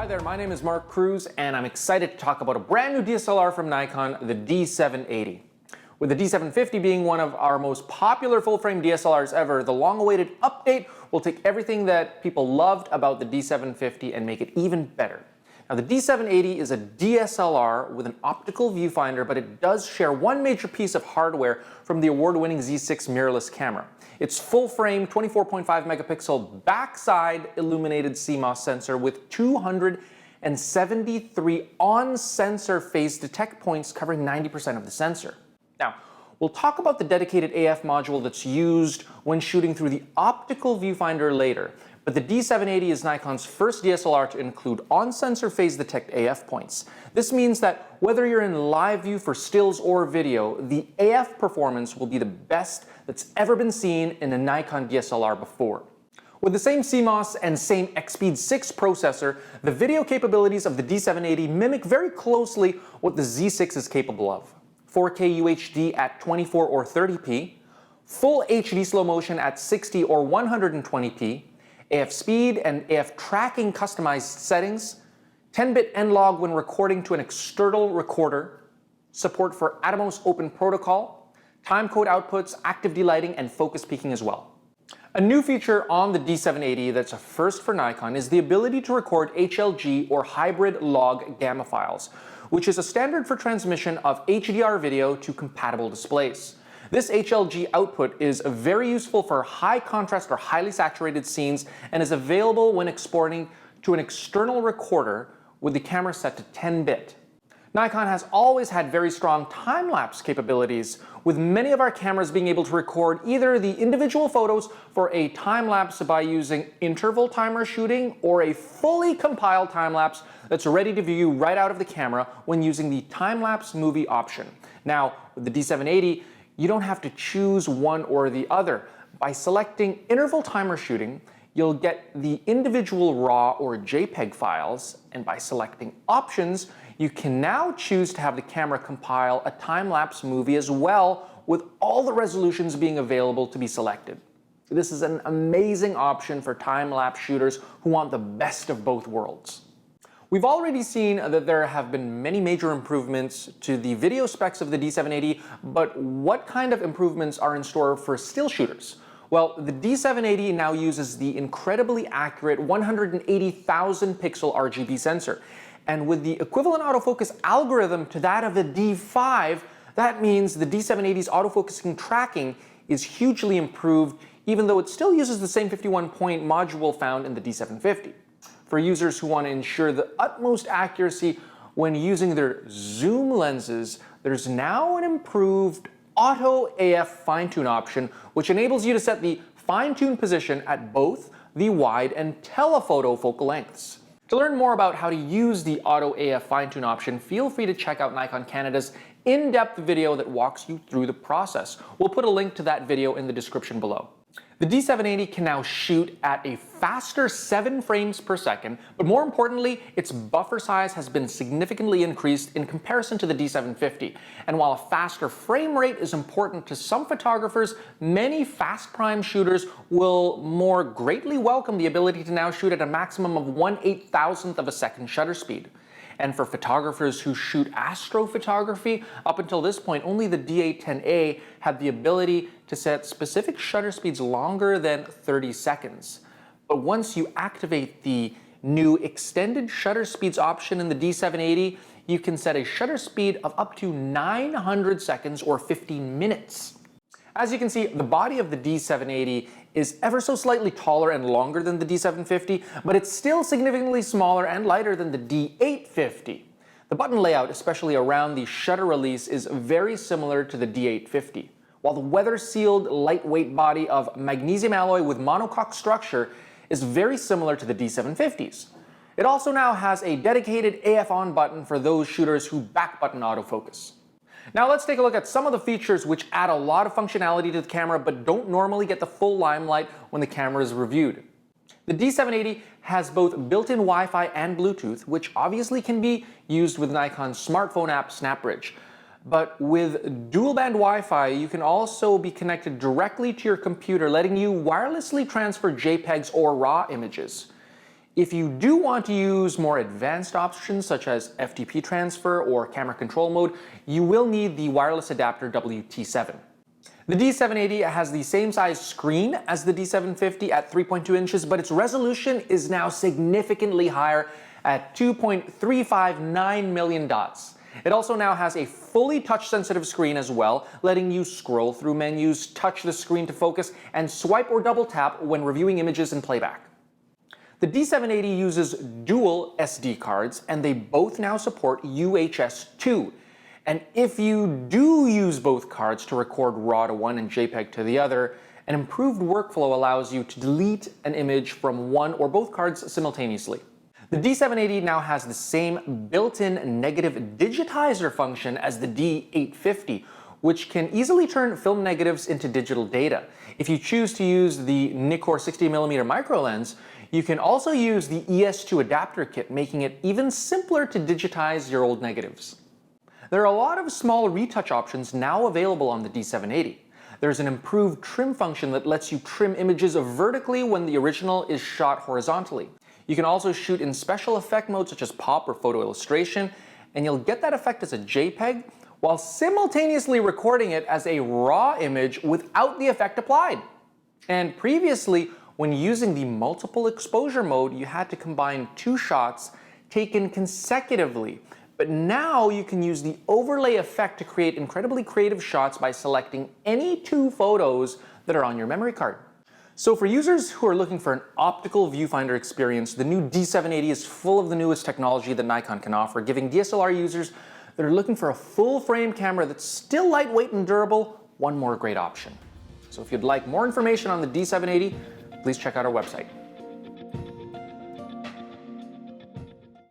Hi there, my name is Mark Cruz, and I'm excited to talk about a brand new DSLR from Nikon, the D780. With the D750 being one of our most popular full-frame DSLRs ever, the long-awaited update will take everything that people loved about the D750 and make it even better. Now, the D780 is a DSLR with an optical viewfinder, but it does share one major piece of hardware from the award-winning Z6 mirrorless camera. Its full-frame 24.5 megapixel backside illuminated CMOS sensor with 273 on-sensor phase detect points covering 90% of the sensor. Now, we'll talk about the dedicated AF module that's used when shooting through the optical viewfinder later, but the D780 is Nikon's first DSLR to include on-sensor phase detect AF points. This means that whether you're in live view for stills or video, the AF performance will be the best that's ever been seen in a Nikon DSLR before. With the same CMOS and same XSpeed 6 processor, the video capabilities of the D780 mimic very closely what the Z6 is capable of. 4K UHD at 24 or 30p, full HD slow motion at 60 or 120p, AF speed and AF tracking customized settings, 10-bit N-Log when recording to an external recorder, support for Atomos Open Protocol, timecode outputs, active delighting, and focus peaking as well. A new feature on the D780 that's a first for Nikon is the ability to record HLG or hybrid log gamma files, which is a standard for transmission of HDR video to compatible displays. This HLG output is very useful for high contrast or highly saturated scenes and is available when exporting to an external recorder with the camera set to 10-bit. Nikon has always had very strong time-lapse capabilities, with many of our cameras being able to record either the individual photos for a time-lapse by using interval timer shooting or a fully compiled time-lapse that's ready to view right out of the camera when using the time-lapse movie option. Now, with the D780, you don't have to choose one or the other. By selecting interval timer shooting, you'll get the individual RAW or JPEG files, and by selecting options, you can now choose to have the camera compile a time-lapse movie as well, with all the resolutions being available to be selected. This is an amazing option for time-lapse shooters who want the best of both worlds. We've already seen that there have been many major improvements to the video specs of the D780, but what kind of improvements are in store for still shooters? Well, the D780 now uses the incredibly accurate 180,000 pixel RGB sensor. And with the equivalent autofocus algorithm to that of the D5, that means the D780's autofocusing tracking is hugely improved, even though it still uses the same 51-point module found in the D750. For users who want to ensure the utmost accuracy when using their zoom lenses, there's now an improved Auto AF fine-tune option, which enables you to set the fine-tune position at both the wide and telephoto focal lengths. To learn more about how to use the Auto AF fine-tune option, feel free to check out Nikon Canada's in-depth video that walks you through the process. We'll put a link to that video in the description below. The D780 can now shoot at a faster 7 frames per second, but more importantly, its buffer size has been significantly increased in comparison to the D750. And while a faster frame rate is important to some photographers, many fast prime shooters will more greatly welcome the ability to now shoot at a maximum of 1/8,000th of a second shutter speed. And for photographers who shoot astrophotography, up until this point, only the D810A had the ability to set specific shutter speeds longer than 30 seconds. But once you activate the new extended shutter speeds option in the D780, you can set a shutter speed of up to 900 seconds or 15 minutes. As you can see, the body of the D780 is ever so slightly taller and longer than the D750, but it's still significantly smaller and lighter than the D850. The button layout, especially around the shutter release, is very similar to the D850, while the weather-sealed lightweight body of magnesium alloy with monocoque structure is very similar to the D750's. It also now has a dedicated AF on button for those shooters who back button autofocus. Now let's take a look at some of the features which add a lot of functionality to the camera but don't normally get the full limelight when the camera is reviewed. The D780 has both built-in Wi-Fi and Bluetooth, which obviously can be used with Nikon's smartphone app SnapBridge. But with dual-band Wi-Fi, you can also be connected directly to your computer, letting you wirelessly transfer JPEGs or RAW images. If you do want to use more advanced options such as FTP transfer or camera control mode, you will need the wireless adapter WT7. The D780 has the same size screen as the D750 at 3.2 inches, but its resolution is now significantly higher at 2.359 million dots. It also now has a fully touch-sensitive screen as well, letting you scroll through menus, touch the screen to focus, and swipe or double tap when reviewing images in playback. The D780 uses dual SD cards, and they both now support UHS 2. And if you do use both cards to record RAW to one and JPEG to the other, an improved workflow allows you to delete an image from one or both cards simultaneously. The D780 now has the same built-in negative digitizer function as the D850, which can easily turn film negatives into digital data. If you choose to use the Nikon 60mm micro lens, you can also use the ES2 adapter kit, making it even simpler to digitize your old negatives. There are a lot of small retouch options now available on the D780. There's an improved trim function that lets you trim images vertically when the original is shot horizontally. You can also shoot in special effect modes such as pop or photo illustration, and you'll get that effect as a JPEG while simultaneously recording it as a RAW image without the effect applied. And previously, when using the multiple exposure mode, you had to combine two shots taken consecutively. But now you can use the overlay effect to create incredibly creative shots by selecting any two photos that are on your memory card. So for users who are looking for an optical viewfinder experience, the new D780 is full of the newest technology that Nikon can offer, giving DSLR users that are looking for a full-frame camera that's still lightweight and durable one more great option. So if you'd like more information on the D780, please check out our website.